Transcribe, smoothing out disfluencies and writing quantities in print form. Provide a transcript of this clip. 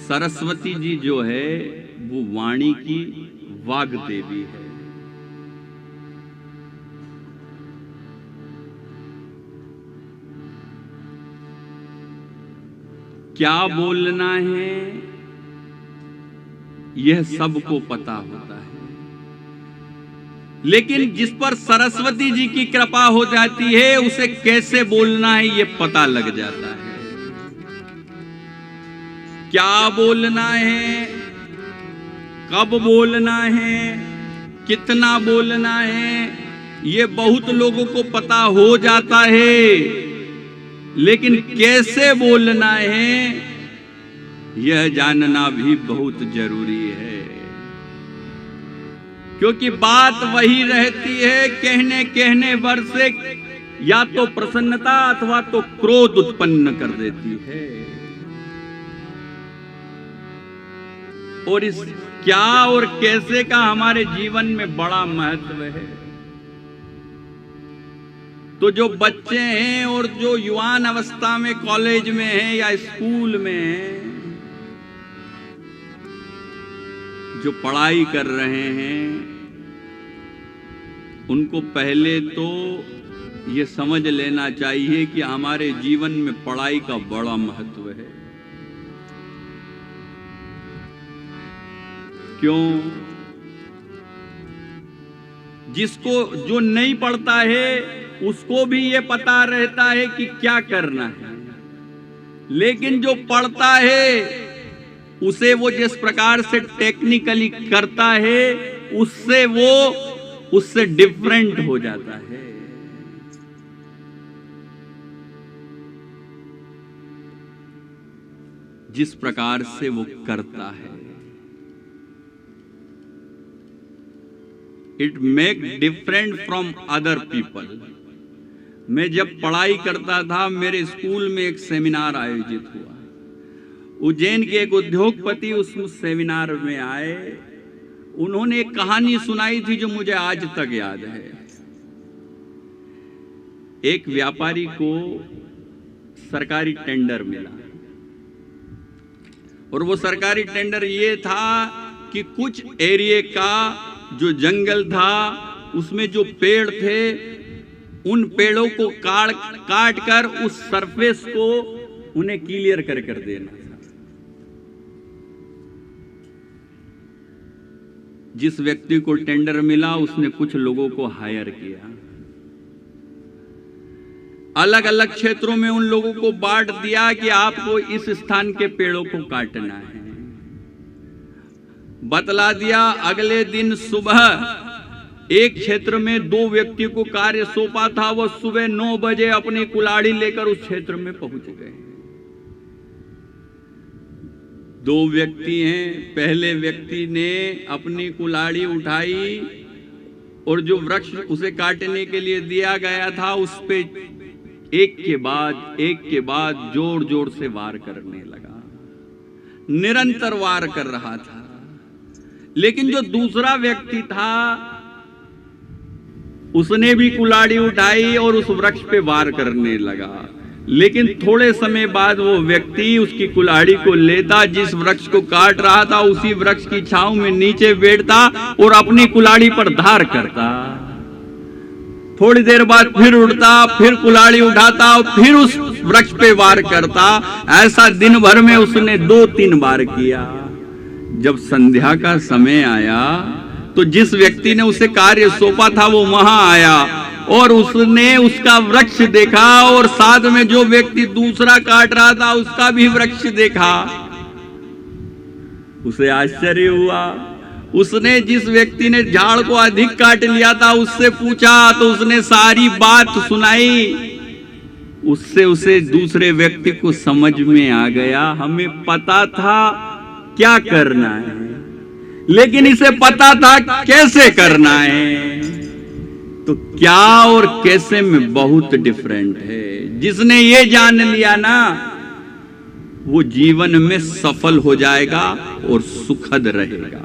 सरस्वती जी जो है वो वाणी की वाग देवी है। क्या बोलना है यह सबको पता होता है, लेकिन जिस पर सरस्वती जी की कृपा हो जाती है उसे कैसे बोलना है यह पता लग जाता है। क्या बोलना है, कब बोलना है, कितना बोलना है, ये बहुत लोगों को पता हो जाता है, लेकिन कैसे बोलना है यह जानना भी बहुत जरूरी है। क्योंकि बात वही रहती है, कहने कहने भर से या तो प्रसन्नता अथवा तो क्रोध उत्पन्न कर देती है। और इस क्या और कैसे का हमारे जीवन में बड़ा महत्व है। तो जो बच्चे हैं और जो युवान अवस्था में कॉलेज में हैं या स्कूल में हैं, जो पढ़ाई कर रहे हैं, उनको पहले तो ये समझ लेना चाहिए कि हमारे जीवन में पढ़ाई का बड़ा महत्व है। क्यों? जिसको जो नहीं पढ़ता है उसको भी ये पता रहता है कि क्या करना है, लेकिन जो पढ़ता है उसे वो जिस प्रकार से टेक्निकली करता है उससे डिफरेंट हो जाता है। जिस प्रकार से वो करता है, it make different from other people. मैं जब पढ़ाई करता था, मेरे स्कूल में एक सेमिनार आयोजित हुआ। उज्जैन के एक उद्योगपति उस सेमिनार में आए। उन्होंने एक कहानी सुनाई थी जो मुझे आज तक याद है। एक व्यापारी को सरकारी टेंडर मिला और वो सरकारी टेंडर ये था कि कुछ एरिया का जो जंगल था उसमें जो पेड़ थे उन पेड़ों को काट कर उस सरफेस को उन्हें क्लियर कर देना था। जिस व्यक्ति को टेंडर मिला उसने कुछ लोगों को हायर किया, अलग अलग क्षेत्रों में उन लोगों को बांट दिया कि आपको इस स्थान के पेड़ों को काटना है। बतला दिया। अगले दिन सुबह एक क्षेत्र में 2 व्यक्ति को कार्य सौंपा था। वह सुबह 9 बजे अपनी कुल्हाड़ी लेकर उस क्षेत्र में पहुंच गए। 2 व्यक्ति हैं। पहले व्यक्ति ने अपनी कुल्हाड़ी उठाई और जो वृक्ष उसे काटने के लिए दिया गया था उस पे एक के बाद जोर जोर से वार करने लगा। निरंतर वार कर रहा था। लेकिन जो दूसरा व्यक्ति था उसने भी कुल्हाड़ी उठाई और उस वृक्ष पे वार करने लगा। लेकिन थोड़े समय बाद वो व्यक्ति उसकी कुल्हाड़ी को लेता, जिस वृक्ष को काट रहा था उसी वृक्ष की छांव में नीचे बैठता और अपनी कुल्हाड़ी पर धार करता। थोड़ी देर बाद फिर उठता, फिर कुल्हाड़ी उठाता और फिर उस वृक्ष पे वार करता। ऐसा दिन भर में उसने 2-3 बार किया। जब संध्या का समय आया तो जिस व्यक्ति ने उसे कार्य सौंपा था वो वहां आया और उसने उसका वृक्ष देखा और साथ में जो व्यक्ति दूसरा काट रहा था उसका भी वृक्ष देखा। उसे आश्चर्य हुआ। उसने जिस व्यक्ति ने झाड़ को अधिक काट लिया था उससे पूछा तो उसने सारी बात सुनाई। उससे उसे दूसरे व्यक्ति को समझ में आ गया, हमें पता था क्या करना है, लेकिन इसे पता था कैसे करना है। तो क्या और कैसे में बहुत डिफरेंट है। जिसने ये जान लिया ना वो जीवन में सफल हो जाएगा और सुखद रहेगा।